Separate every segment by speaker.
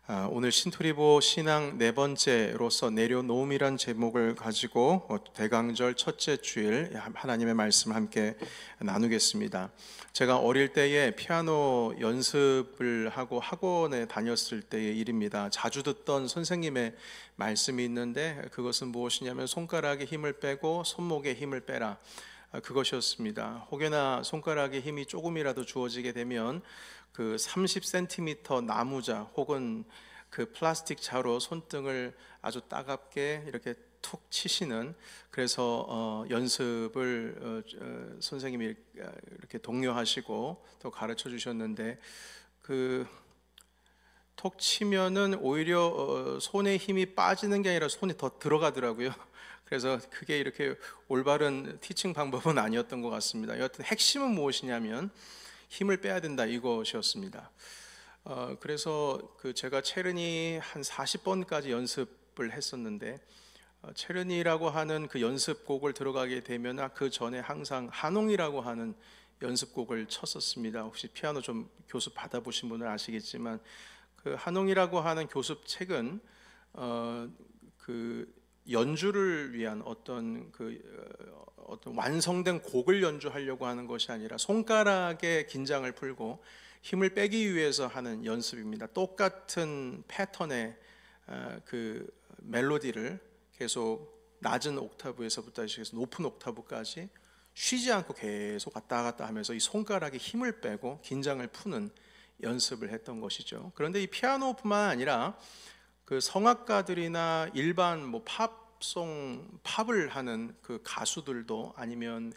Speaker 1: 오늘 신토리보 신앙 네 번째로서 내려놓음이란 제목을 가지고 대강절 첫째 주일 하나님의 말씀을 함께 나누겠습니다. 제가 어릴 때에 피아노 연습을 하고 학원에 다녔을 때의 일입니다. 자주 듣던 선생님의 말씀이 있는데 그것은 무엇이냐면 손가락에 힘을 빼고 손목에 힘을 빼라, 그것이었습니다. 혹여나 손가락에 힘이 조금이라도 주어지게 되면 그 30cm 나무자 혹은 그 플라스틱 자로 손등을 아주 따갑게 이렇게 툭 치시는, 그래서 연습을 선생님이 이렇게 독려하시고 또 가르쳐 주셨는데, 그 톡 치면은 오히려 손에 힘이 빠지는 게 아니라 손이 더 들어가더라고요. 그래서 그게 이렇게 올바른 티칭 방법은 아니었던 것 같습니다. 여하튼 핵심은 무엇이냐면 힘을 빼야 된다, 이것이었습니다. 그래서 제가 체르니 한 40번까지 연습을 했었는데, 체르니라고 하는 그 연습곡을 들어가게 되면 그 전에 항상 한홍이라고 하는 연습곡을 쳤었습니다. 혹시 피아노 좀 교습 받아보신 분은 아시겠지만, 그 한홍이라고 하는 교습책은 그 연주를 위한 어떤 완성된 곡을 연주하려고 하는 것이 아니라 손가락에 긴장을 풀고 힘을 빼기 위해서 하는 연습입니다. 똑같은 패턴의 그 멜로디를 계속 낮은 옥타브에서부터 시작해서 높은 옥타브까지 쉬지 않고 계속 왔다 갔다 하면서 이 손가락에 힘을 빼고 긴장을 푸는 연습을 했던 것이죠. 그런데 이 피아노뿐만 아니라 그 성악가들이나 일반 팝을 하는 그 가수들도, 아니면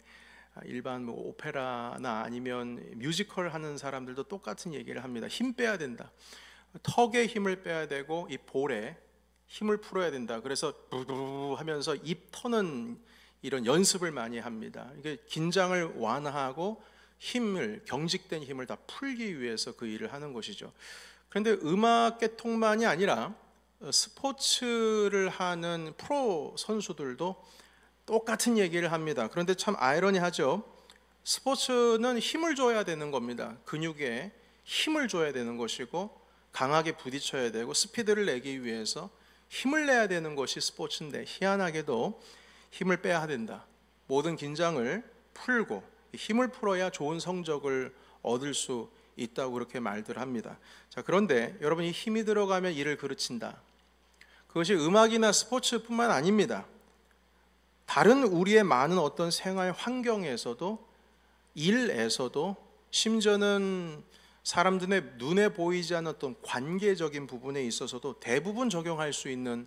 Speaker 1: 일반 오페라나 아니면 뮤지컬 하는 사람들도 똑같은 얘기를 합니다. 힘 빼야 된다. 턱에 힘을 빼야 되고 이 볼에 힘을 풀어야 된다. 그래서 부부 하면서 입 터는 이런 연습을 많이 합니다. 이게 긴장을 완화하고 경직된 힘을 다 풀기 위해서 그 일을 하는 것이죠. 그런데 음악 계통만이 아니라 스포츠를 하는 프로 선수들도 똑같은 얘기를 합니다. 그런데 참 아이러니하죠. 스포츠는 힘을 줘야 되는 겁니다. 근육에 힘을 줘야 되는 것이고 강하게 부딪혀야 되고 스피드를 내기 위해서 힘을 내야 되는 것이 스포츠인데, 희한하게도 힘을 빼야 된다. 모든 긴장을 풀고 힘을 풀어야 좋은 성적을 얻을 수 있다고 그렇게 말들 합니다. 자, 그런데 여러분, 이 힘이 들어가면 일을 그르친다. 그것이 음악이나 스포츠뿐만 아닙니다. 다른 우리의 많은 어떤 생활 환경에서도, 일에서도, 심지어는 사람들의 눈에 보이지 않는 어떤 관계적인 부분에 있어서도 대부분 적용할 수 있는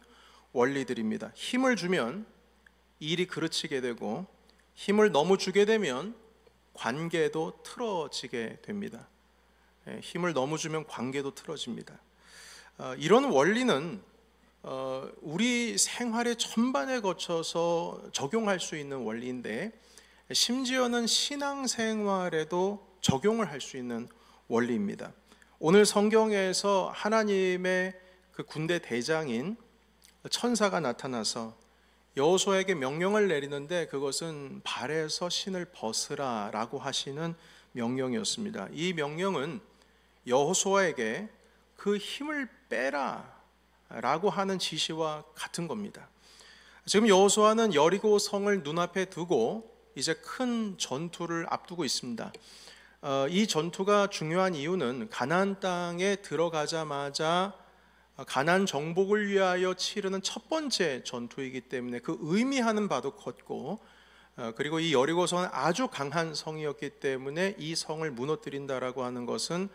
Speaker 1: 원리들입니다. 힘을 주면 일이 그르치게 되고, 힘을 너무 주게 되면 관계도 틀어지게 됩니다. 힘을 너무 주면 관계도 틀어집니다. 이런 원리는 우리 생활의 전반에 거쳐서 적용할 수 있는 원리인데, 심지어는 신앙생활에도 적용을 할 수 있는 원리입니다. 오늘 성경에서 하나님의 그 군대 대장인 천사가 나타나서 여호수아에게 명령을 내리는데, 그것은 발에서 신을 벗으라 라고 하시는 명령이었습니다. 이 명령은 여호수아에게 그 힘을 빼라 라고 하는 지시와 같은 겁니다. 지금 여호수아는 여리고 성을 눈앞에 두고 이제 큰 전투를 앞두고 있습니다. 이 전투가 중요한 이유는 가나안 땅에 들어가자마자 가나안 정복을 위하여 치르는 첫 번째 전투이기 때문에 그 의미하는 바도 컸고, 그리고 이 여리고성은 아주 강한 성이었기 때문에 이 성을 무너뜨린다라고 하는 것은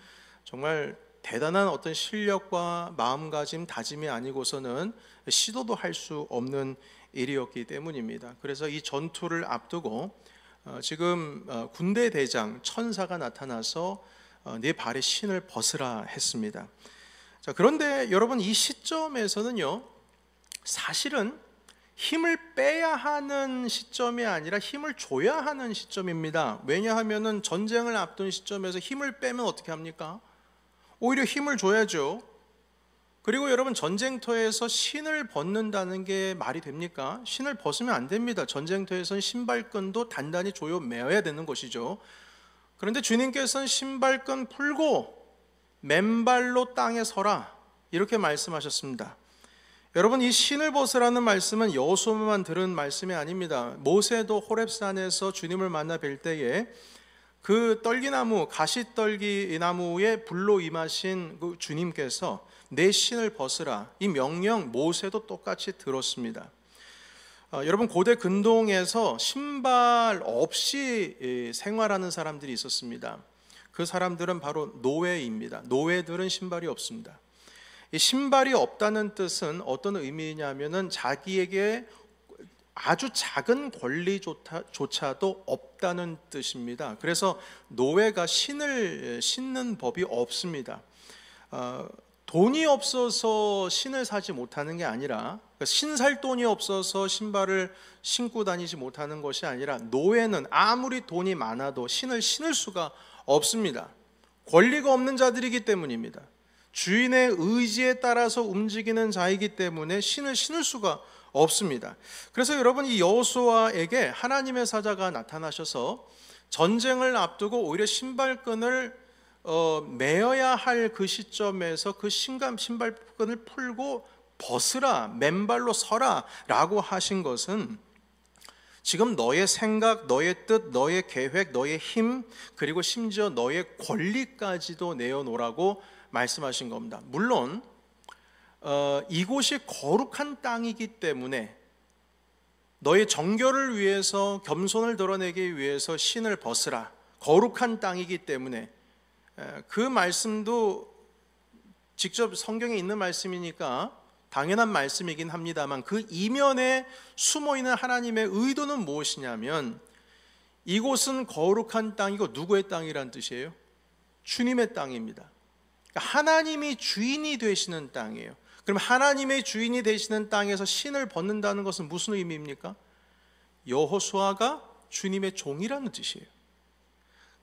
Speaker 1: 정말 대단한 어떤 실력과 마음가짐, 다짐이 아니고서는 시도도 할 수 없는 일이었기 때문입니다. 그래서 이 전투를 앞두고 지금 군대 대장 천사가 나타나서 네 발의 신을 벗으라 했습니다. 자, 그런데 여러분, 이 시점에서는요, 사실은 힘을 빼야 하는 시점이 아니라 힘을 줘야 하는 시점입니다. 왜냐하면 전쟁을 앞둔 시점에서 힘을 빼면 어떻게 합니까? 오히려 힘을 줘야죠. 그리고 여러분, 전쟁터에서 신을 벗는다는 게 말이 됩니까? 신을 벗으면 안 됩니다. 전쟁터에서는 신발끈도 단단히 조여 매어야 되는 것이죠. 그런데 주님께서는 신발끈 풀고 맨발로 땅에 서라, 이렇게 말씀하셨습니다. 여러분, 이 신을 벗으라는 말씀은 여호수아만 들은 말씀이 아닙니다. 모세도 호렙산에서 주님을 만나 뵐 때에 그 떨기나무, 가시떨기나무에 불로 임하신 그 주님께서 내 신을 벗으라, 이 명령 모세도 똑같이 들었습니다. 여러분, 고대 근동에서 신발 없이 생활하는 사람들이 있었습니다. 그 사람들은 바로 노예입니다. 노예들은 신발이 없습니다. 이 신발이 없다는 뜻은 어떤 의미냐면은 자기에게 아주 작은 권리조차도 없다는 뜻입니다. 그래서 노예가 신을 신는 법이 없습니다. 돈이 없어서 신을 사지 못하는 게 아니라, 신살 돈이 없어서 신발을 신고 다니지 못하는 것이 아니라, 노예는 아무리 돈이 많아도 신을 신을 수가 없습니다. 권리가 없는 자들이기 때문입니다. 주인의 의지에 따라서 움직이는 자이기 때문에 신을 신을 수가 없습니다. 그래서 여러분, 이 여호수아에게 하나님의 사자가 나타나셔서 전쟁을 앞두고 오히려 신발끈을 매어야 할 그 시점에서 그 신발끈을 풀고 벗으라, 맨발로 서라 라고 하신 것은 지금 너의 생각, 너의 뜻, 너의 계획, 너의 힘, 그리고 심지어 너의 권리까지도 내어놓으라고 말씀하신 겁니다. 물론 이곳이 거룩한 땅이기 때문에 너의 정결을 위해서, 겸손을 드러내기 위해서 신을 벗으라, 거룩한 땅이기 때문에, 그 말씀도 직접 성경에 있는 말씀이니까 당연한 말씀이긴 합니다만, 그 이면에 숨어있는 하나님의 의도는 무엇이냐면, 이곳은 거룩한 땅이고 누구의 땅이란 뜻이에요? 주님의 땅입니다. 하나님이 주인이 되시는 땅이에요. 그럼 하나님의 주인이 되시는 땅에서 신을 벗는다는 것은 무슨 의미입니까? 여호수아가 주님의 종이라는 뜻이에요.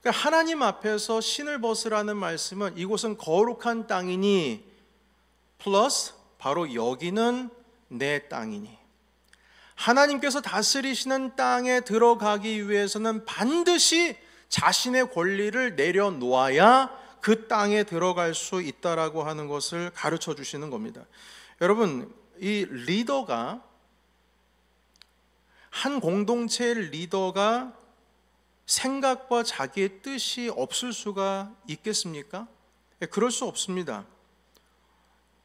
Speaker 1: 그러니까 하나님 앞에서 신을 벗으라는 말씀은 이곳은 거룩한 땅이니 플러스 바로 여기는 내 땅이니, 하나님께서 다스리시는 땅에 들어가기 위해서는 반드시 자신의 권리를 내려놓아야 그 땅에 들어갈 수 있다라고 하는 것을 가르쳐 주시는 겁니다. 여러분, 이 리더가, 한 공동체의 리더가 생각과 자기의 뜻이 없을 수가 있겠습니까? 그럴 수 없습니다.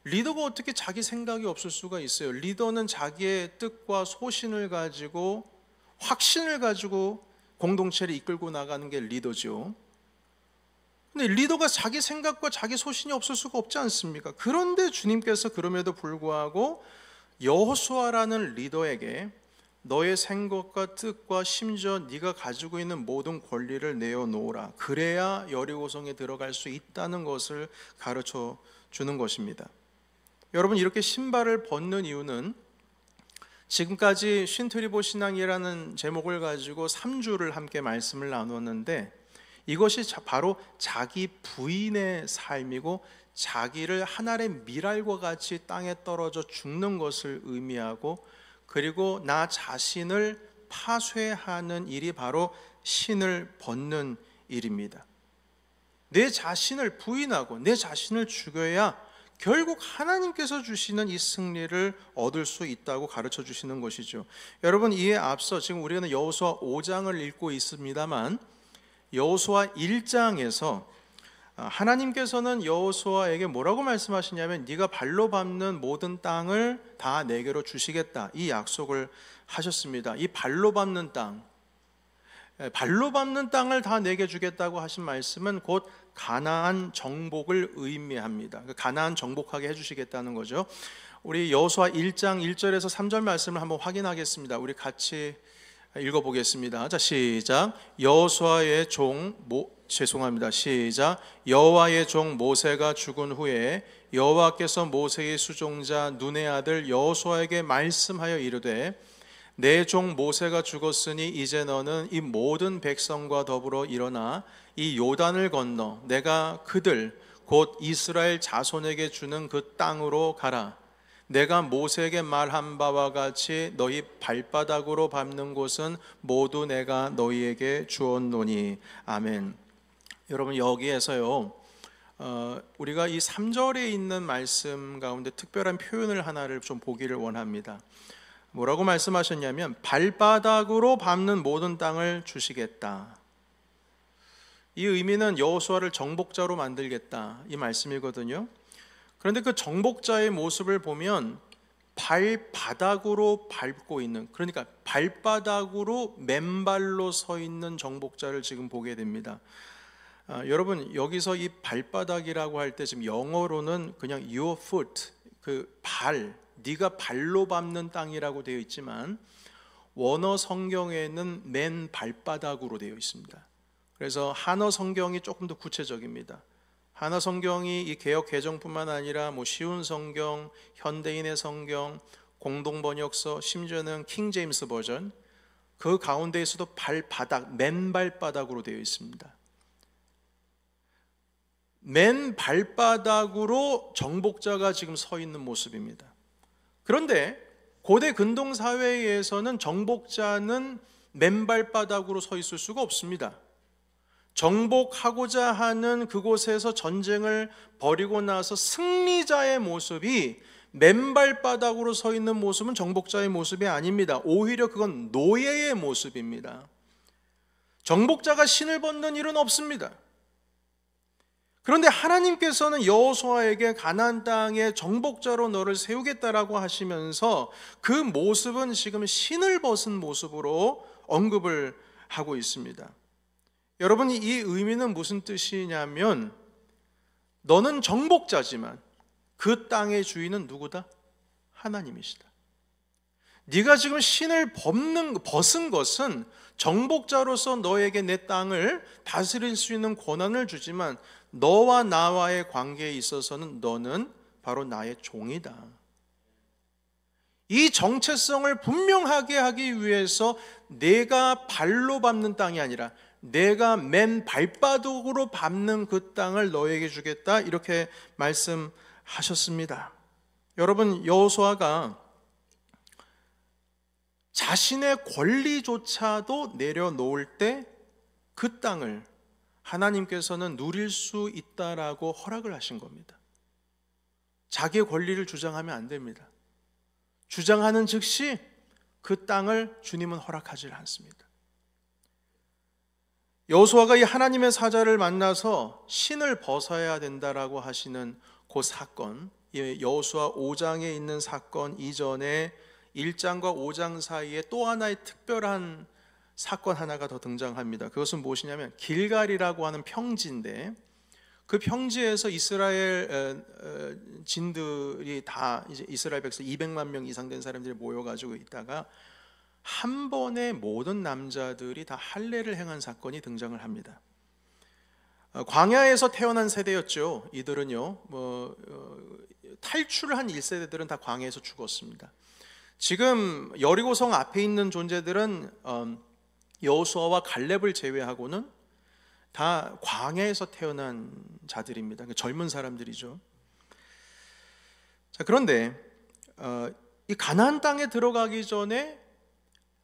Speaker 1: 리더가 어떻게 자기 생각이 없을 수가 있어요? 리더는 자기의 뜻과 소신을 가지고, 확신을 가지고 공동체를 이끌고 나가는 게 리더죠. 근데 리더가 자기 생각과 자기 소신이 없을 수가 없지 않습니까? 그런데 주님께서 그럼에도 불구하고 여호수아라는 리더에게 너의 생각과 뜻과 심지어 네가 가지고 있는 모든 권리를 내어놓으라, 그래야 여리고성에 들어갈 수 있다는 것을 가르쳐 주는 것입니다. 여러분, 이렇게 신발을 벗는 이유는, 지금까지 쉰트리보 신앙이라는 제목을 가지고 3주를 함께 말씀을 나누었는데, 이것이 바로 자기 부인의 삶이고 자기를 하늘의 밀알과 같이 땅에 떨어져 죽는 것을 의미하고, 그리고 나 자신을 파쇄하는 일이 바로 신을 벗는 일입니다. 내 자신을 부인하고 내 자신을 죽여야 결국 하나님께서 주시는 이 승리를 얻을 수 있다고 가르쳐 주시는 것이죠. 여러분, 이에 앞서 지금 우리는 여호수아 5장을 읽고 있습니다만, 여호수아 1장에서 하나님께서는 여호수아에게 뭐라고 말씀하시냐면, 네가 발로 밟는 모든 땅을 다 내게로 주시겠다, 이 약속을 하셨습니다. 이 발로 밟는 땅, 발로 밟는 땅을 다 내게 주겠다고 하신 말씀은 곧 가나안 정복을 의미합니다. 가나안 정복하게 해주시겠다는 거죠. 우리 여호수아 1장 1절에서 3절 말씀을 한번 확인하겠습니다. 우리 같이 읽어보겠습니다. 자, 시작. 여호수아의 종 시작. 여호와의 종 모세가 죽은 후에 여호와께서 모세의 수종자 눈의 아들 여호수아에게 말씀하여 이르되, 내 종 모세가 죽었으니 이제 너는 이 모든 백성과 더불어 일어나 이 요단을 건너 내가 그들 곧 이스라엘 자손에게 주는 그 땅으로 가라. 내가 모세에게 말한 바와 같이 너희 발바닥으로 밟는 곳은 모두 내가 너희에게 주었노니. 아멘. 여러분, 여기에서요, 우리가 이 3절에 있는 말씀 가운데 특별한 표현을 하나를 좀 보기를 원합니다. 뭐라고 말씀하셨냐면 발바닥으로 밟는 모든 땅을 주시겠다. 이 의미는 여호수아를 정복자로 만들겠다 이 말씀이거든요. 그런데 그 정복자의 모습을 보면 발바닥으로 밟고 있는, 그러니까 발바닥으로 맨발로 서 있는 정복자를 지금 보게 됩니다. 여러분, 여기서 이 발바닥이라고 할 때 지금 영어로는 그냥 your foot, 그 발, 네가 발로 밟는 땅이라고 되어 있지만 원어 성경에는 맨 발바닥으로 되어 있습니다. 그래서 한어 성경이 조금 더 구체적입니다. 한어 성경이 이 개역 개정뿐만 아니라 쉬운 성경, 현대인의 성경, 공동 번역서, 심지어는 킹 제임스 버전, 그 가운데에서도 발바닥, 맨 발바닥으로 되어 있습니다. 맨 발바닥으로 정복자가 지금 서 있는 모습입니다. 그런데 고대 근동 사회에서는 정복자는 맨발바닥으로 서 있을 수가 없습니다. 정복하고자 하는 그곳에서 전쟁을 벌이고 나서 승리자의 모습이 맨발바닥으로 서 있는 모습은 정복자의 모습이 아닙니다. 오히려 그건 노예의 모습입니다. 정복자가 신을 벗는 일은 없습니다. 그런데 하나님께서는 여호수아에게 가나안 땅의 정복자로 너를 세우겠다라고 하시면서 그 모습은 지금 신을 벗은 모습으로 언급을 하고 있습니다. 여러분, 이 의미는 무슨 뜻이냐면 너는 정복자지만 그 땅의 주인은 누구다? 하나님이시다. 네가 지금 신을 벗은 것은 정복자로서 너에게 내 땅을 다스릴 수 있는 권한을 주지만 너와 나와의 관계에 있어서는 너는 바로 나의 종이다. 이 정체성을 분명하게 하기 위해서 내가 발로 밟는 땅이 아니라 내가 맨 발바닥으로 밟는 그 땅을 너에게 주겠다, 이렇게 말씀하셨습니다. 여러분, 여호수아가 자신의 권리조차도 내려놓을 때 그 땅을 하나님께서는 누릴 수 있다라고 허락을 하신 겁니다. 자기의 권리를 주장하면 안 됩니다. 주장하는 즉시 그 땅을 주님은 허락하지 않습니다. 여호수아가 이 하나님의 사자를 만나서 신을 벗어야 된다라고 하시는 그 사건, 여호수아 5장에 있는 사건 이전에 1장과 5장 사이에 또 하나의 특별한 사건 하나가 더 등장합니다. 그것은 무엇이냐면 길갈이라고 하는 평지인데, 그 평지에서 이스라엘 진들이 다 이제 이스라엘 백성 200만 명 이상 된 사람들이 모여가지고 있다가 한 번에 모든 남자들이 다 할례를 행한 사건이 등장을 합니다. 광야에서 태어난 세대였죠. 이들은요, 탈출을 한 1세대들은 다 광야에서 죽었습니다. 지금 여리고성 앞에 있는 존재들은 여호수아와 갈렙을 제외하고는 다 광야에서 태어난 자들입니다. 젊은 사람들이죠. 자, 그런데 이 가나안 땅에 들어가기 전에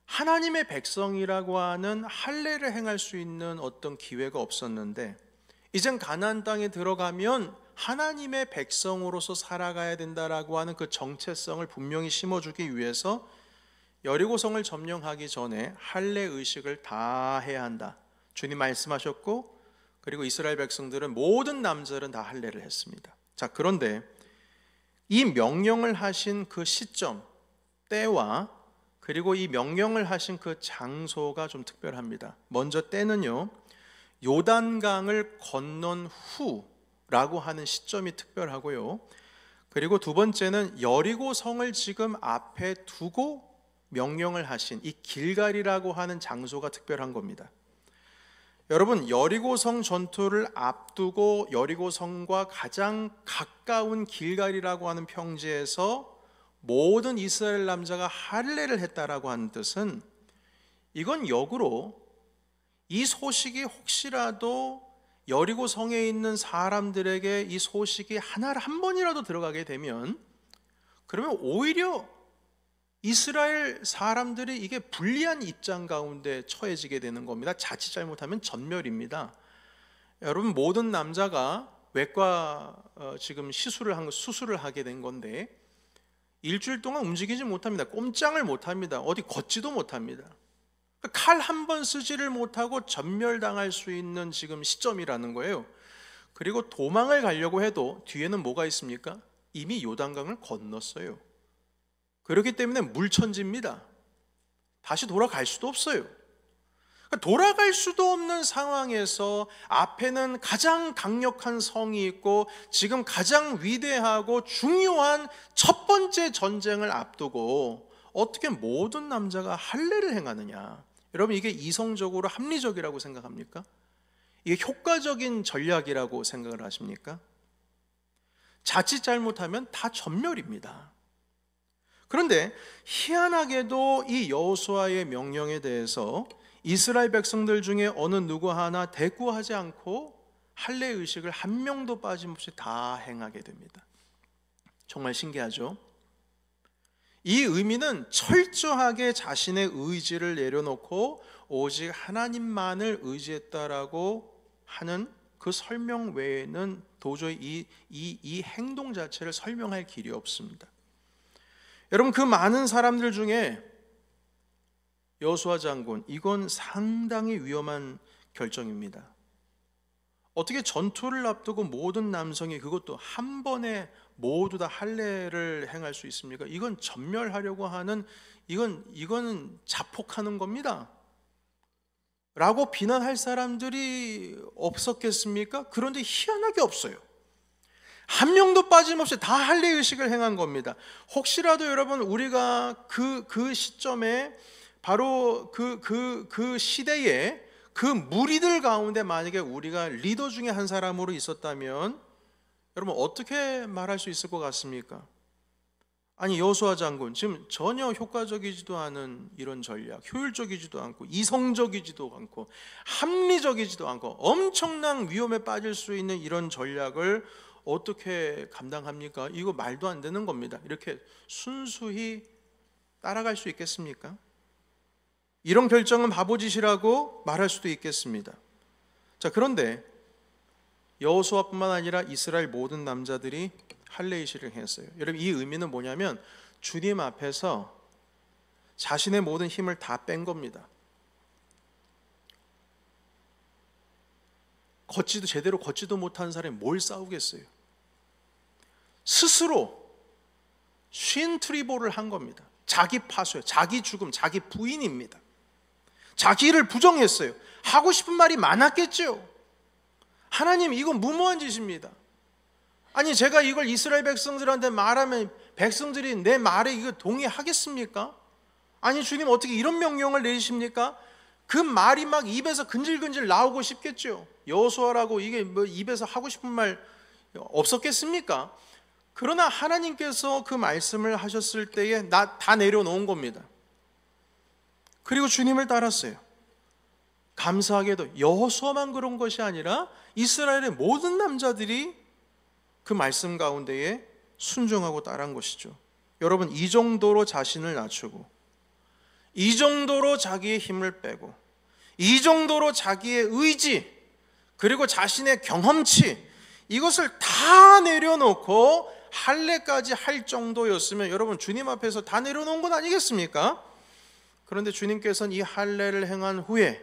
Speaker 1: 하나님의 백성이라고 하는 할례를 행할 수 있는 어떤 기회가 없었는데, 이젠 가나안 땅에 들어가면 하나님의 백성으로서 살아가야 된다라고 하는 그 정체성을 분명히 심어주기 위해서 여리고성을 점령하기 전에 할례 의식을 다 해야 한다, 주님 말씀하셨고, 그리고 이스라엘 백성들은 모든 남자들은 다 할례를 했습니다. 자, 그런데 이 명령을 하신 그 시점, 때와 그리고 이 명령을 하신 그 장소가 좀 특별합니다. 먼저 때는요, 요단강을 건넌 후라고 하는 시점이 특별하고요, 그리고 두 번째는 여리고성을 지금 앞에 두고 명령을 하신 이 길갈이라고 하는 장소가 특별한 겁니다. 여러분, 여리고성 전투를 앞두고 여리고성과 가장 가까운 길갈이라고 하는 평지에서 모든 이스라엘 남자가 할례를 했다라고 하는 뜻은, 이건 역으로 이 소식이 혹시라도 여리고성에 있는 사람들에게 이 소식이 한 번이라도 들어가게 되면, 그러면 오히려 이스라엘 사람들이 이게 불리한 입장 가운데 처해지게 되는 겁니다. 자칫 잘못하면 전멸입니다. 여러분, 모든 남자가 외과 지금 수술을 하게 된 건데 일주일 동안 움직이지 못합니다. 꼼짝을 못합니다. 어디 걷지도 못합니다. 칼 한 번 쓰지를 못하고 전멸당할 수 있는 지금 시점이라는 거예요. 그리고 도망을 가려고 해도 뒤에는 뭐가 있습니까? 이미 요단강을 건넜어요. 그렇기 때문에 물천지입니다. 다시 돌아갈 수도 없어요. 돌아갈 수도 없는 상황에서 앞에는 가장 강력한 성이 있고 지금 가장 위대하고 중요한 첫 번째 전쟁을 앞두고 어떻게 모든 남자가 할례를 행하느냐? 여러분, 이게 이성적으로 합리적이라고 생각합니까? 이게 효과적인 전략이라고 생각을 하십니까? 자칫 잘못하면 다 전멸입니다. 그런데 희한하게도 이 여호수아의 명령에 대해서 이스라엘 백성들 중에 어느 누구 하나 대꾸하지 않고 할례 의식을 한 명도 빠짐없이 다 행하게 됩니다. 정말 신기하죠? 이 의미는 철저하게 자신의 의지를 내려놓고 오직 하나님만을 의지했다라고 하는 그 설명 외에는 도저히 이 행동 자체를 설명할 길이 없습니다. 여러분, 그 많은 사람들 중에 여호수아 장군, 이건 상당히 위험한 결정입니다. 어떻게 전투를 앞두고 모든 남성이 그것도 한 번에 모두 다 할례를 행할 수 있습니까? 이건 전멸하려고 하는, 이건 자폭하는 겁니다 라고 비난할 사람들이 없었겠습니까? 그런데 희한하게 없어요. 한 명도 빠짐없이 다 할례 의식을 행한 겁니다. 혹시라도 여러분, 우리가 그 시점에 바로 그 시대에 그 무리들 가운데 만약에 우리가 리더 중에 한 사람으로 있었다면 여러분 어떻게 말할 수 있을 것 같습니까? 아니, 여호수아 장군 지금 전혀 효과적이지도 않은 이런 전략, 효율적이지도 않고 이성적이지도 않고 합리적이지도 않고 엄청난 위험에 빠질 수 있는 이런 전략을 어떻게 감당합니까? 이거 말도 안 되는 겁니다. 이렇게 순수히 따라갈 수 있겠습니까? 이런 결정은 바보짓이라고 말할 수도 있겠습니다. 자, 그런데 여호수아뿐만 아니라 이스라엘 모든 남자들이 할례 의식을 했어요. 여러분, 이 의미는 뭐냐면 주님 앞에서 자신의 모든 힘을 다 뺀 겁니다. 제대로 걷지도 못한 사람이 뭘 싸우겠어요? 스스로 쉰트리보를 한 겁니다. 자기 파수요, 자기 죽음, 자기 부인입니다. 자기를 부정했어요. 하고 싶은 말이 많았겠죠. 하나님, 이건 무모한 짓입니다. 아니, 제가 이걸 이스라엘 백성들한테 말하면 백성들이 내 말에 이거 동의하겠습니까? 아니, 주님 어떻게 이런 명령을 내리십니까? 그 말이 막 입에서 근질근질 나오고 싶겠죠. 여호수아라고 이게 뭐 입에서 하고 싶은 말 없었겠습니까? 그러나 하나님께서 그 말씀을 하셨을 때에 다 내려놓은 겁니다. 그리고 주님을 따랐어요. 감사하게도 여호수아만 그런 것이 아니라 이스라엘의 모든 남자들이 그 말씀 가운데에 순종하고 따른 것이죠. 여러분, 이 정도로 자신을 낮추고, 이 정도로 자기의 힘을 빼고, 이 정도로 자기의 의지, 그리고 자신의 경험치, 이것을 다 내려놓고 할례까지 할 정도였으면 여러분, 주님 앞에서 다 내려놓은 건 아니겠습니까? 그런데 주님께서는 이 할례를 행한 후에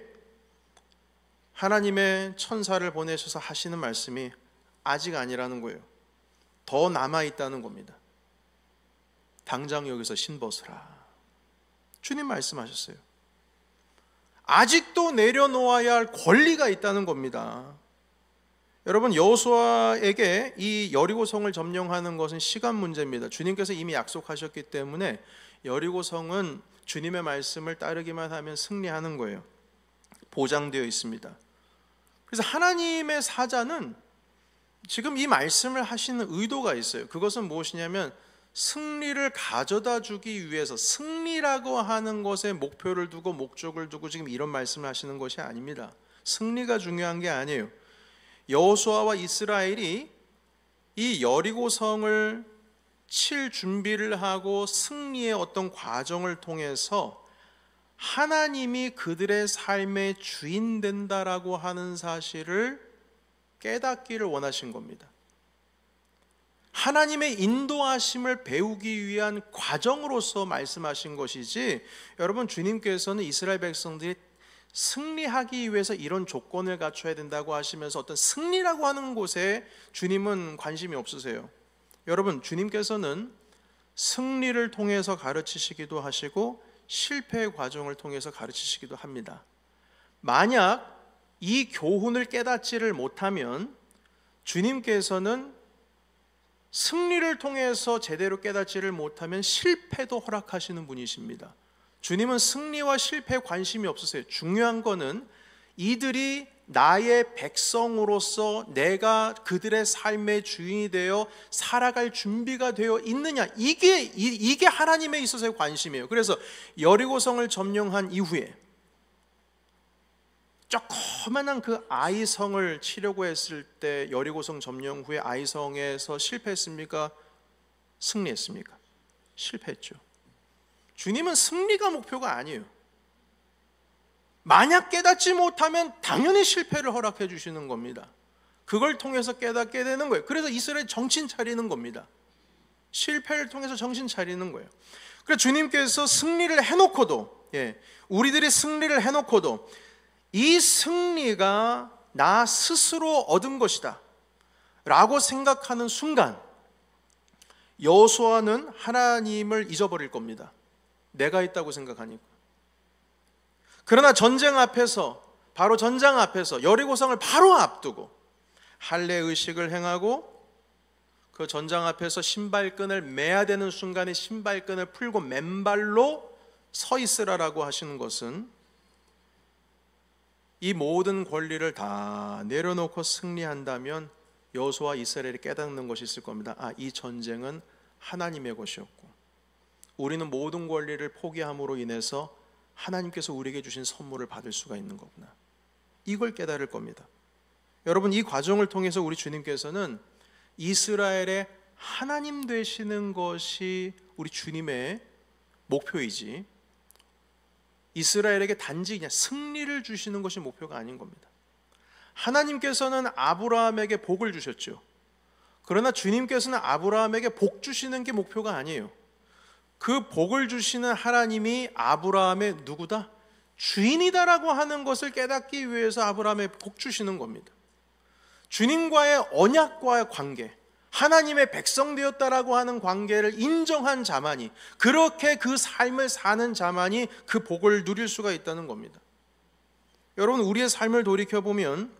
Speaker 1: 하나님의 천사를 보내셔서 하시는 말씀이 아직 아니라는 거예요. 더 남아있다는 겁니다. 당장 여기서 신벗으라. 주님 말씀하셨어요. 아직도 내려놓아야 할 권리가 있다는 겁니다. 여러분, 여호수아에게 이 여리고성을 점령하는 것은 시간 문제입니다. 주님께서 이미 약속하셨기 때문에 여리고성은 주님의 말씀을 따르기만 하면 승리하는 거예요. 보장되어 있습니다. 그래서 하나님의 사자는 지금 이 말씀을 하시는 의도가 있어요. 그것은 무엇이냐면 승리를 가져다 주기 위해서, 승리라고 하는 것에 목표를 두고 목적을 두고 지금 이런 말씀을 하시는 것이 아닙니다. 승리가 중요한 게 아니에요. 여호수아와 이스라엘이 이 여리고성을 칠 준비를 하고 승리의 어떤 과정을 통해서 하나님이 그들의 삶의 주인 된다라고 하는 사실을 깨닫기를 원하신 겁니다. 하나님의 인도하심을 배우기 위한 과정으로서 말씀하신 것이지, 여러분, 주님께서는 이스라엘 백성들이 승리하기 위해서 이런 조건을 갖춰야 된다고 하시면서 어떤 승리라고 하는 곳에 주님은 관심이 없으세요. 여러분, 주님께서는 승리를 통해서 가르치시기도 하시고 실패의 과정을 통해서 가르치시기도 합니다. 만약 이 교훈을 깨닫지를 못하면 주님께서는 승리를 통해서 제대로 깨닫지를 못하면 실패도 허락하시는 분이십니다. 주님은 승리와 실패에 관심이 없으세요. 중요한 거는 이들이 나의 백성으로서 내가 그들의 삶의 주인이 되어 살아갈 준비가 되어 있느냐, 이게 하나님에 있어서의 관심이에요. 그래서 여리고성을 점령한 이후에 조그만한 그 아이성을 치려고 했을 때, 여리고성 점령 후에 아이성에서 실패했습니까? 승리했습니까? 실패했죠. 주님은 승리가 목표가 아니에요. 만약 깨닫지 못하면 당연히 실패를 허락해 주시는 겁니다. 그걸 통해서 깨닫게 되는 거예요. 그래서 이스라엘 정신 차리는 겁니다. 실패를 통해서 정신 차리는 거예요. 그래서 주님께서 승리를 해놓고도, 우리들이 승리를 해놓고도 이 승리가 나 스스로 얻은 것이다 라고 생각하는 순간 여호수아는 하나님을 잊어버릴 겁니다. 내가 있다고 생각하니까. 그러나 전쟁 앞에서, 바로 전장 앞에서 여리고성을 바로 앞두고 할례 의식을 행하고 그 전장 앞에서 신발끈을 매야 되는 순간에 신발끈을 풀고 맨발로 서 있으라라고 하시는 것은 이 모든 권리를 다 내려놓고 승리한다면 여호수아 이스라엘이 깨닫는 것이 있을 겁니다. 이 전쟁은 하나님의 것이었고 우리는 모든 권리를 포기함으로 인해서 하나님께서 우리에게 주신 선물을 받을 수가 있는 거구나. 이걸 깨달을 겁니다. 여러분, 이 과정을 통해서 우리 주님께서는 이스라엘의 하나님 되시는 것이 우리 주님의 목표이지, 이스라엘에게 단지 그냥 승리를 주시는 것이 목표가 아닌 겁니다. 하나님께서는 아브라함에게 복을 주셨죠. 그러나 주님께서는 아브라함에게 복 주시는 게 목표가 아니에요. 그 복을 주시는 하나님이 아브라함의 누구다? 주인이다라고 하는 것을 깨닫기 위해서 아브라함에 복 주시는 겁니다. 주님과의 언약과의 관계, 하나님의 백성 되었다라고 하는 관계를 인정한 자만이, 그렇게 그 삶을 사는 자만이 그 복을 누릴 수가 있다는 겁니다. 여러분, 우리의 삶을 돌이켜보면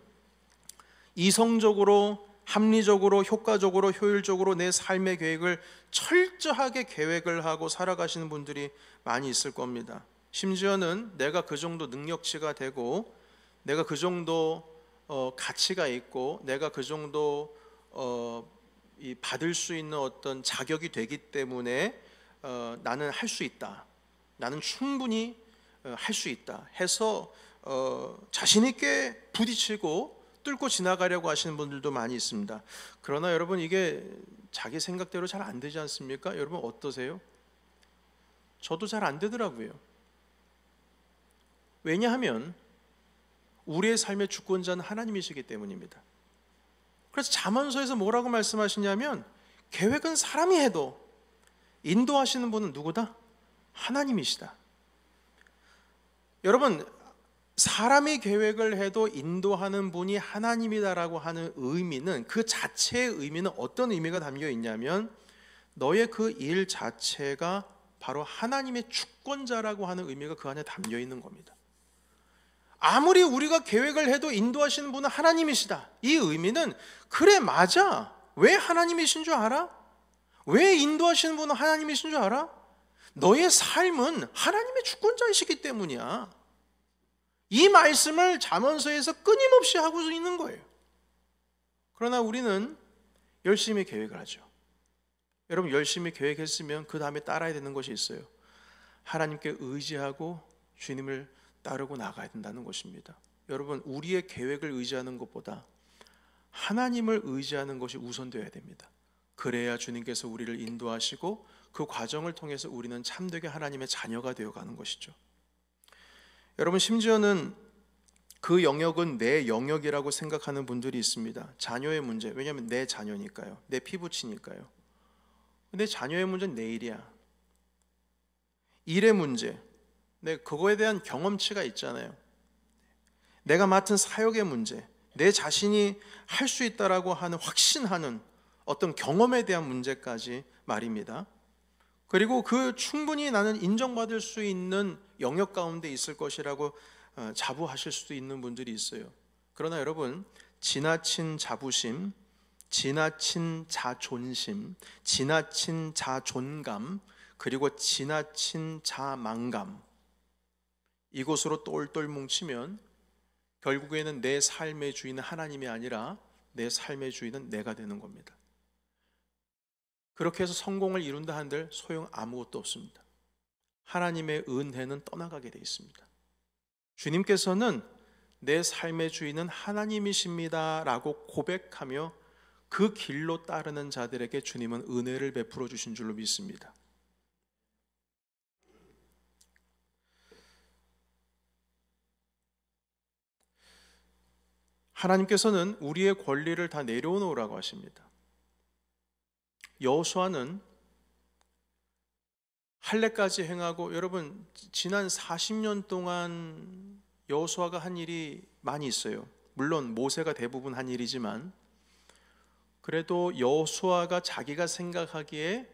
Speaker 1: 이성적으로, 합리적으로, 효과적으로, 효율적으로 내 삶의 계획을 철저하게 계획을 하고 살아가시는 분들이 많이 있을 겁니다. 심지어는 내가 그 정도 능력치가 되고, 내가 그 정도 가치가 있고, 내가 그 정도 받을 수 있는 어떤 자격이 되기 때문에 나는 할 수 있다, 나는 충분히 할 수 있다 해서 자신 있게 부딪히고 뚫고 지나가려고 하시는 분들도 많이 있습니다. 그러나 여러분, 이게 자기 생각대로 잘 안 되지 않습니까? 여러분 어떠세요? 저도 잘 안 되더라고요. 왜냐하면 우리의 삶의 주권자는 하나님이시기 때문입니다. 그래서 잠언서에서 뭐라고 말씀하시냐면, 계획은 사람이 해도 인도하시는 분은 누구다? 하나님이시다. 여러분, 사람이 계획을 해도 인도하는 분이 하나님이다라고 하는 의미는, 그 자체의 의미는 어떤 의미가 담겨 있냐면, 너의 그 일 자체가 바로 하나님의 주권자라고 하는 의미가 그 안에 담겨 있는 겁니다. 아무리 우리가 계획을 해도 인도하시는 분은 하나님이시다, 이 의미는, 그래 맞아, 왜 하나님이신 줄 알아? 왜 인도하시는 분은 하나님이신 줄 알아? 너의 삶은 하나님의 주권자이시기 때문이야. 이 말씀을 잠언서에서 끊임없이 하고 있는 거예요. 그러나 우리는 열심히 계획을 하죠. 여러분, 열심히 계획했으면 그 다음에 따라야 되는 것이 있어요. 하나님께 의지하고 주님을 따르고 나가야 된다는 것입니다. 여러분, 우리의 계획을 의지하는 것보다 하나님을 의지하는 것이 우선되어야 됩니다. 그래야 주님께서 우리를 인도하시고 그 과정을 통해서 우리는 참되게 하나님의 자녀가 되어가는 것이죠. 여러분, 심지어는 그 영역은 내 영역이라고 생각하는 분들이 있습니다. 자녀의 문제, 왜냐하면 내 자녀니까요, 내 피부치니까요. 내 자녀의 문제는 내 일이야. 일의 문제, 그거에 대한 경험치가 있잖아요. 내가 맡은 사역의 문제, 내 자신이 할 수 있다라고 하는 확신하는 어떤 경험에 대한 문제까지 말입니다. 그리고 그 충분히 나는 인정받을 수 있는 영역 가운데 있을 것이라고 자부하실 수도 있는 분들이 있어요. 그러나 여러분, 지나친 자부심, 지나친 자존심, 지나친 자존감, 그리고 지나친 자만감, 이곳으로 똘똘 뭉치면 결국에는 내 삶의 주인은 하나님이 아니라 내 삶의 주인은 내가 되는 겁니다. 그렇게 해서 성공을 이룬다 한들 소용 아무것도 없습니다. 하나님의 은혜는 떠나가게 되어 있습니다. 주님께서는 내 삶의 주인은 하나님이십니다 라고 고백하며 그 길로 따르는 자들에게 주님은 은혜를 베풀어 주신 줄로 믿습니다. 하나님께서는 우리의 권리를 다 내려놓으라고 하십니다. 여호수아는 할례까지 행하고, 여러분 지난 40년 동안 여호수아가 한 일이 많이 있어요. 물론 모세가 대부분 한 일이지만, 그래도 여호수아가 자기가 생각하기에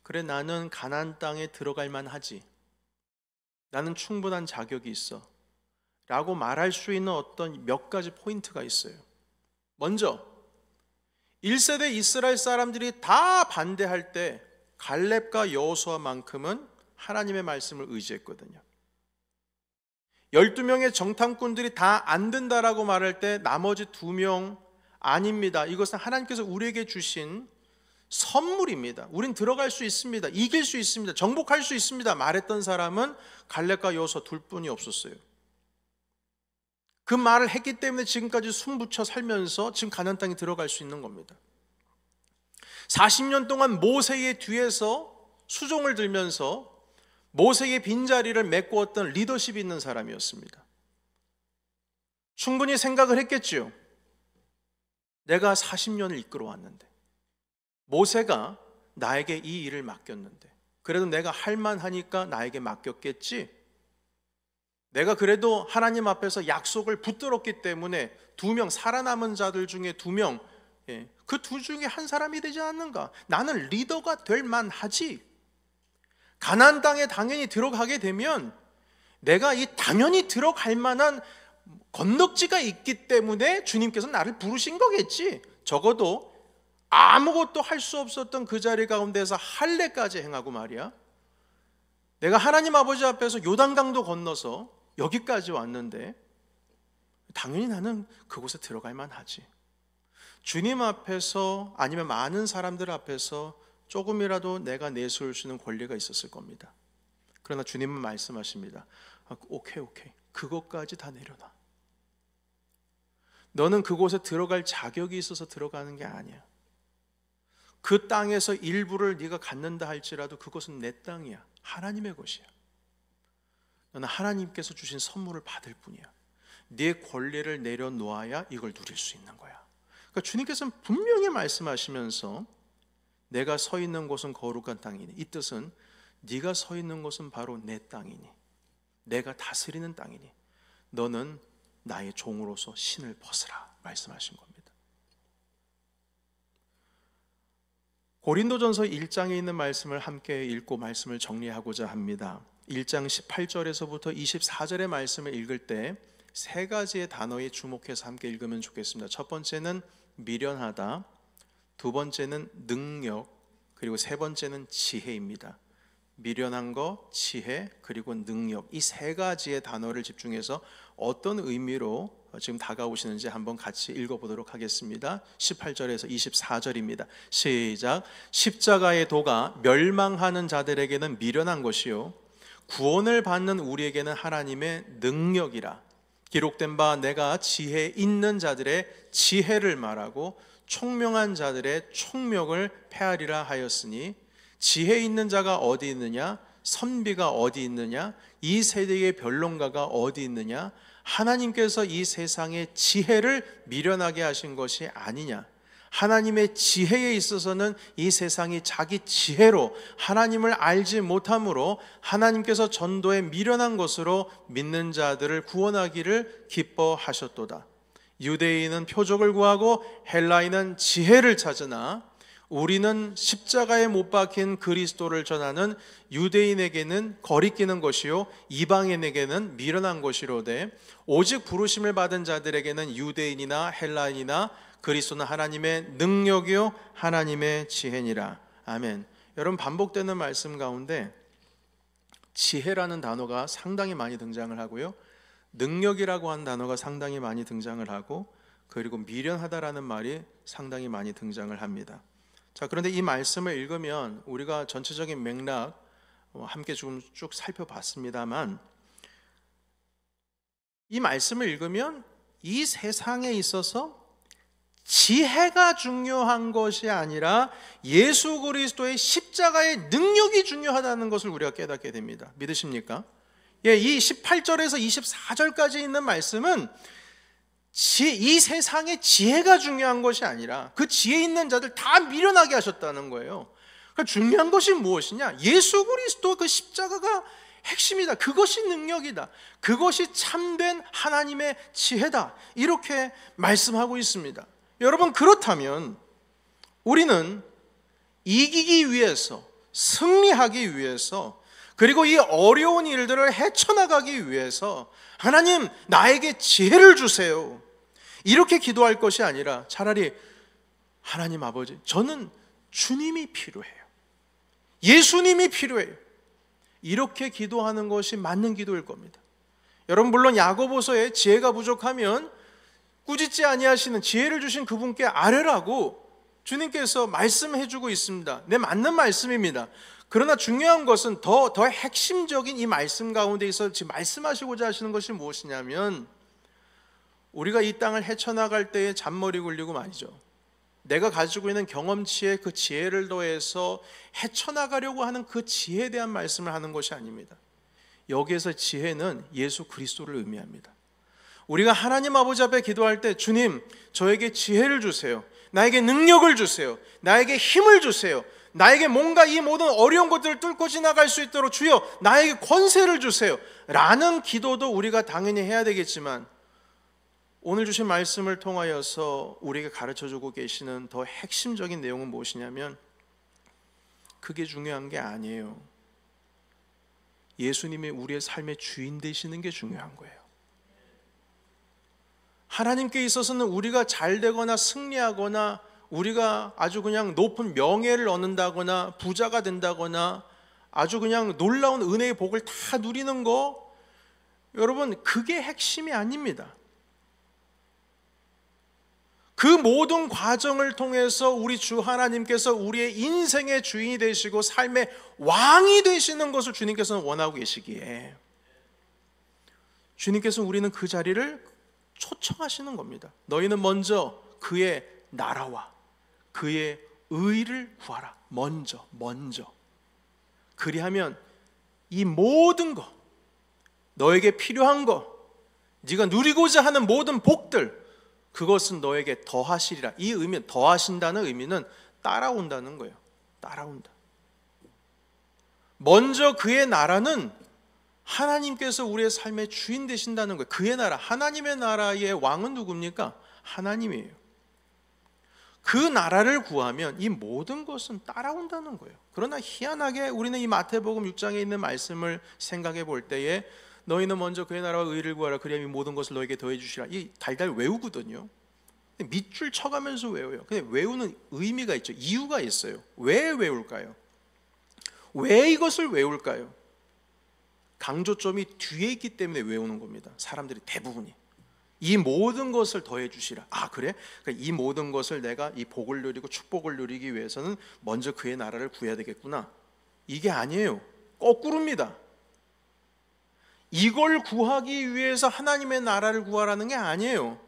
Speaker 1: 그래, 나는 가나안 땅에 들어갈 만하지, 나는 충분한 자격이 있어 라고 말할 수 있는 어떤 몇 가지 포인트가 있어요. 먼저 1세대 이스라엘 사람들이 다 반대할 때 갈렙과 여호수아만큼은 하나님의 말씀을 의지했거든요. 12명의 정탐꾼들이 다 안 된다라고 말할 때 나머지 2명 아닙니다, 이것은 하나님께서 우리에게 주신 선물입니다, 우린 들어갈 수 있습니다, 이길 수 있습니다, 정복할 수 있습니다 말했던 사람은 갈렙과 여호수아 둘뿐이 없었어요. 그 말을 했기 때문에 지금까지 숨붙여 살면서 지금 가나안 땅에 들어갈 수 있는 겁니다. 40년 동안 모세의 뒤에서 수종을 들면서 모세의 빈자리를 메꾸었던 리더십이 있는 사람이었습니다. 충분히 생각을 했겠지요. 내가 40년을 이끌어 왔는데, 모세가 나에게 이 일을 맡겼는데, 그래도 내가 할 만하니까 나에게 맡겼겠지. 내가 그래도 하나님 앞에서 약속을 붙들었기 때문에 2명, 살아남은 자들 중에 2명, 그 둘 중에 한 사람이 되지 않는가? 나는 리더가 될 만하지. 가나안 땅에 당연히 들어가게 되면 내가 이 당연히 들어갈 만한 건덕지가 있기 때문에 주님께서 나를 부르신 거겠지. 적어도 아무것도 할 수 없었던 그 자리 가운데서 할례까지 행하고 말이야, 내가 하나님 아버지 앞에서 요단강도 건너서 여기까지 왔는데 당연히 나는 그곳에 들어갈 만하지. 주님 앞에서, 아니면 많은 사람들 앞에서 조금이라도 내가 내세울 수 있는 권리가 있었을 겁니다. 그러나 주님은 말씀하십니다. 오케이, 그것까지 다 내려놔. 너는 그곳에 들어갈 자격이 있어서 들어가는 게 아니야. 그 땅에서 일부를 네가 갖는다 할지라도 그것은 내 땅이야, 하나님의 것이야. 너는 하나님께서 주신 선물을 받을 뿐이야. 네 권리를 내려놓아야 이걸 누릴 수 있는 거야. 그러니까 주님께서는 분명히 말씀하시면서 내가 서 있는 곳은 거룩한 땅이니, 이 뜻은 네가 서 있는 곳은 바로 내 땅이니, 내가 다스리는 땅이니 너는 나의 종으로서 신을 벗으라 말씀하신 겁니다. 고린도전서 1장에 있는 말씀을 함께 읽고 말씀을 정리하고자 합니다. 1장 18절에서부터 24절의 말씀을 읽을 때 3가지의 단어에 주목해서 함께 읽으면 좋겠습니다. 첫 번째는 미련하다, 두 번째는 능력, 그리고 세 번째는 지혜입니다. 미련한 거, 지혜, 그리고 능력, 이 3가지의 단어를 집중해서 어떤 의미로 지금 다가오시는지 한번 같이 읽어보도록 하겠습니다. 18절에서 24절입니다. 시작. 십자가의 도가 멸망하는 자들에게는 미련한 것이요 구원을 받는 우리에게는 하나님의 능력이라. 기록된 바 내가 지혜 있는 자들의 지혜를 말하고 총명한 자들의 총명을 폐하리라 하였으니, 지혜 있는 자가 어디 있느냐? 선비가 어디 있느냐? 이 세대의 변론가가 어디 있느냐? 하나님께서 이 세상의 지혜를 미련하게 하신 것이 아니냐? 하나님의 지혜에 있어서는 이 세상이 자기 지혜로 하나님을 알지 못함으로 하나님께서 전도에 미련한 것으로 믿는 자들을 구원하기를 기뻐하셨도다. 유대인은 표적을 구하고 헬라인은 지혜를 찾으나 우리는 십자가에 못 박힌 그리스도를 전하는 유대인에게는 거리끼는 것이요 이방인에게는 미련한 것이로되 오직 부르심을 받은 자들에게는 유대인이나 헬라인이나 그리스도는 하나님의 능력이요 하나님의 지혜니라. 아멘. 여러분, 반복되는 말씀 가운데 지혜라는 단어가 상당히 많이 등장을 하고요, 능력이라고 하는 단어가 상당히 많이 등장을 하고, 그리고 미련하다라는 말이 상당히 많이 등장을 합니다. 자, 그런데 이 말씀을 읽으면 우리가 전체적인 맥락 함께 좀 쭉 살펴봤습니다만, 이 말씀을 읽으면 이 세상에 있어서 지혜가 중요한 것이 아니라 예수 그리스도의 십자가의 능력이 중요하다는 것을 우리가 깨닫게 됩니다. 믿으십니까? 예, 이 18절에서 24절까지 있는 말씀은 이 세상의 지혜가 중요한 것이 아니라 그 지혜 있는 자들 다 미련하게 하셨다는 거예요. 그러니까 중요한 것이 무엇이냐? 예수 그리스도 그 십자가가 핵심이다. 그것이 능력이다. 그것이 참된 하나님의 지혜다. 이렇게 말씀하고 있습니다. 여러분, 그렇다면 우리는 이기기 위해서, 승리하기 위해서, 그리고 이 어려운 일들을 헤쳐나가기 위해서 하나님, 나에게 지혜를 주세요, 이렇게 기도할 것이 아니라 차라리 하나님 아버지, 저는 주님이 필요해요, 예수님이 필요해요, 이렇게 기도하는 것이 맞는 기도일 겁니다. 여러분, 물론 야고보서에 지혜가 부족하면 꾸짖지 아니하시는 지혜를 주신 그분께 아뢰라고 주님께서 말씀해 주고 있습니다. 네, 맞는 말씀입니다. 그러나 중요한 것은 더 핵심적인 이 말씀 가운데서 지금 말씀하시고자 하시는 것이 무엇이냐면, 우리가 이 땅을 헤쳐나갈 때에 잔머리 굴리고 말이죠, 내가 가지고 있는 경험치에 그 지혜를 더해서 헤쳐나가려고 하는 그 지혜에 대한 말씀을 하는 것이 아닙니다. 여기에서 지혜는 예수 그리스도를 의미합니다. 우리가 하나님 아버지 앞에 기도할 때, 주님, 저에게 지혜를 주세요, 나에게 능력을 주세요, 나에게 힘을 주세요, 나에게 뭔가 이 모든 어려운 것들을 뚫고 지나갈 수 있도록 주여 나에게 권세를 주세요 라는 기도도 우리가 당연히 해야 되겠지만, 오늘 주신 말씀을 통하여서 우리에게 가르쳐주고 계시는 더 핵심적인 내용은 무엇이냐면, 그게 중요한 게 아니에요. 예수님이 우리의 삶의 주인 되시는 게 중요한 거예요. 하나님께 있어서는 우리가 잘 되거나 승리하거나 우리가 아주 그냥 높은 명예를 얻는다거나 부자가 된다거나 아주 그냥 놀라운 은혜의 복을 다 누리는 거, 여러분, 그게 핵심이 아닙니다. 그 모든 과정을 통해서 우리 주 하나님께서 우리의 인생의 주인이 되시고 삶의 왕이 되시는 것을 주님께서는 원하고 계시기에 주님께서는 우리는 그 자리를 초청하시는 겁니다. 너희는 먼저 그의 나라와 그의 의를 구하라. 먼저 그리하면 이 모든 것, 너에게 필요한 것, 네가 누리고자 하는 모든 복들, 그것은 너에게 더하시리라. 이 의미, 더하신다는 의미는 따라온다는 거예요. 따라온다. 먼저 그의 나라는 하나님께서 우리의 삶의 주인 되신다는 거예요. 그의 나라, 하나님의 나라의 왕은 누굽니까? 하나님이에요. 그 나라를 구하면 이 모든 것은 따라온다는 거예요. 그러나 희한하게 우리는 이 마태복음 6장에 있는 말씀을 생각해 볼 때에 너희는 먼저 그의 나라와 의를 구하라. 그리하면 이 모든 것을 너에게 더해 주시라. 이 달달 외우거든요. 밑줄 쳐가면서 외워요. 근데 외우는 의미가 있죠. 이유가 있어요. 왜 외울까요? 왜 이것을 외울까요? 강조점이 뒤에 있기 때문에 외우는 겁니다. 사람들이 대부분이. 이 모든 것을 더해 주시라. 아, 그래? 그러니까 이 모든 것을 내가 이 복을 누리고 축복을 누리기 위해서는 먼저 그의 나라를 구해야 되겠구나. 이게 아니에요. 거꾸로입니다. 이걸 구하기 위해서 하나님의 나라를 구하라는 게 아니에요.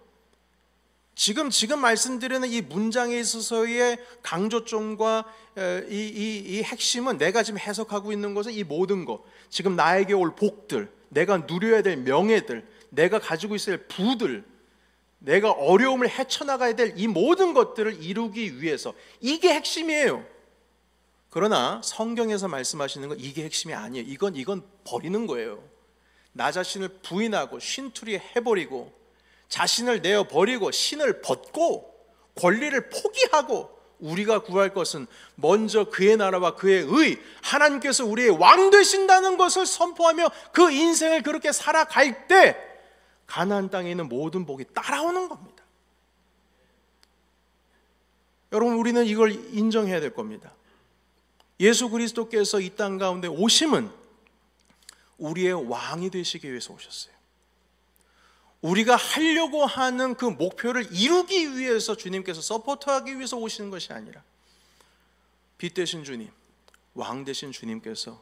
Speaker 1: 지금 말씀드리는 이 문장에 있어서의 강조점과 이 핵심은, 내가 지금 해석하고 있는 것은 이 모든 것, 지금 나에게 올 복들, 내가 누려야 될 명예들, 내가 가지고 있어야 할 부들, 내가 어려움을 헤쳐나가야 될 이 모든 것들을 이루기 위해서, 이게 핵심이에요. 그러나 성경에서 말씀하시는 건 이게 핵심이 아니에요. 이건 버리는 거예요. 나 자신을 부인하고 쉰투리 해버리고, 자신을 내어버리고 신을 벗고 권리를 포기하고, 우리가 구할 것은 먼저 그의 나라와 그의 의, 하나님께서 우리의 왕 되신다는 것을 선포하며 그 인생을 그렇게 살아갈 때 가나안 땅에 있는 모든 복이 따라오는 겁니다. 여러분, 우리는 이걸 인정해야 될 겁니다. 예수 그리스도께서 이 땅 가운데 오심은 우리의 왕이 되시기 위해서 오셨어요. 우리가 하려고 하는 그 목표를 이루기 위해서 주님께서 서포트하기 위해서 오시는 것이 아니라, 빛 되신 주님, 왕 되신 주님께서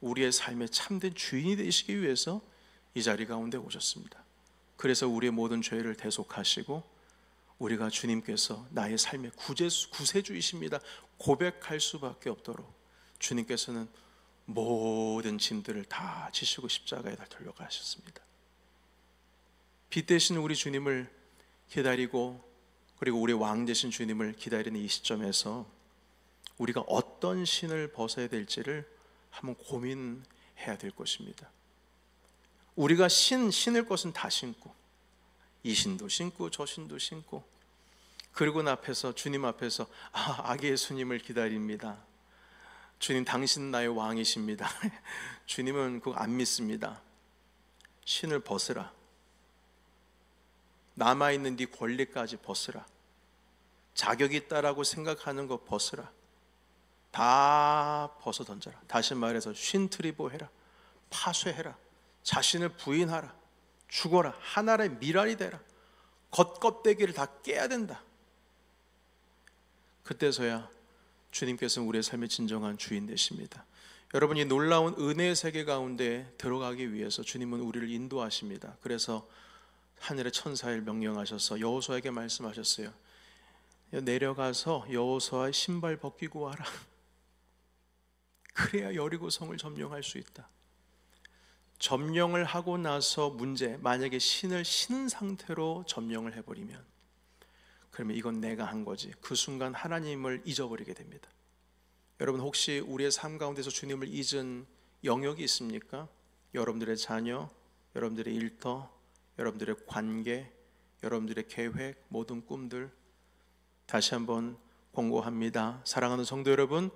Speaker 1: 우리의 삶의 참된 주인이 되시기 위해서 이 자리 가운데 오셨습니다. 그래서 우리의 모든 죄를 대속하시고, 우리가 주님께서 나의 삶의 구세주이십니다 고백할 수밖에 없도록 주님께서는 모든 짐들을 다 지시고 십자가에 달려가셨습니다. 빛 되신 우리 주님을 기다리고, 그리고 우리 왕 되신 주님을 기다리는 이 시점에서 우리가 어떤 신을 벗어야 될지를 한번 고민해야 될 것입니다. 우리가 신을 것은 다 신고, 이 신도 신고 저 신도 신고, 그리고 주님 앞에서 아기 예수님을 기다립니다. 주님, 당신은 나의 왕이십니다. 주님은 그거 안 믿습니다. 신을 벗으라. 남아있는 네 권리까지 벗으라. 자격이 있다라고 생각하는 거 벗으라. 다 벗어 던져라. 다시 말해서 쉰트리보 해라. 파쇄해라. 자신을 부인하라. 죽어라. 하나의 미랄이 되라. 겉껍데기를 다 깨야 된다. 그때서야 주님께서는 우리의 삶의 진정한 주인 되십니다. 여러분, 이 놀라운 은혜의 세계 가운데 들어가기 위해서 주님은 우리를 인도하십니다. 그래서 하늘의 천사를 명령하셔서 여호수아에게 말씀하셨어요. 내려가서 여호수아의 신발 벗기고 와라. 그래야 여리고성을 점령할 수 있다. 점령을 하고 나서 문제, 만약에 신을 신은 상태로 점령을 해버리면, 그러면 이건 내가 한 거지. 그 순간 하나님을 잊어버리게 됩니다. 여러분, 혹시 우리의 삶 가운데서 주님을 잊은 영역이 있습니까? 여러분들의 자녀, 여러분들의 일터, 여러분들의 관계, 여러분들의 계획, 모든 꿈들, 다시 한번 권고합니다. 사랑하는 성도 여러분,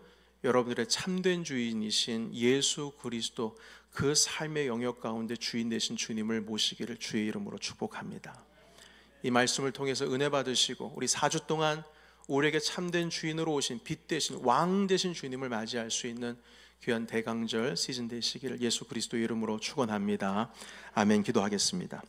Speaker 1: 여러분들의 참된 주인이신 예수 그리스도, 그 삶의 영역 가운데 주인 되신 주님을 모시기를 주의 이름으로 축복합니다. 이 말씀을 통해서 은혜 받으시고, 우리 4주 동안 우리에게 참된 주인으로 오신 빛 되신 왕 되신 주님을 맞이할 수 있는 귀한 대강절 시즌 되시기를 예수 그리스도 이름으로 축원합니다. 아멘. 기도하겠습니다.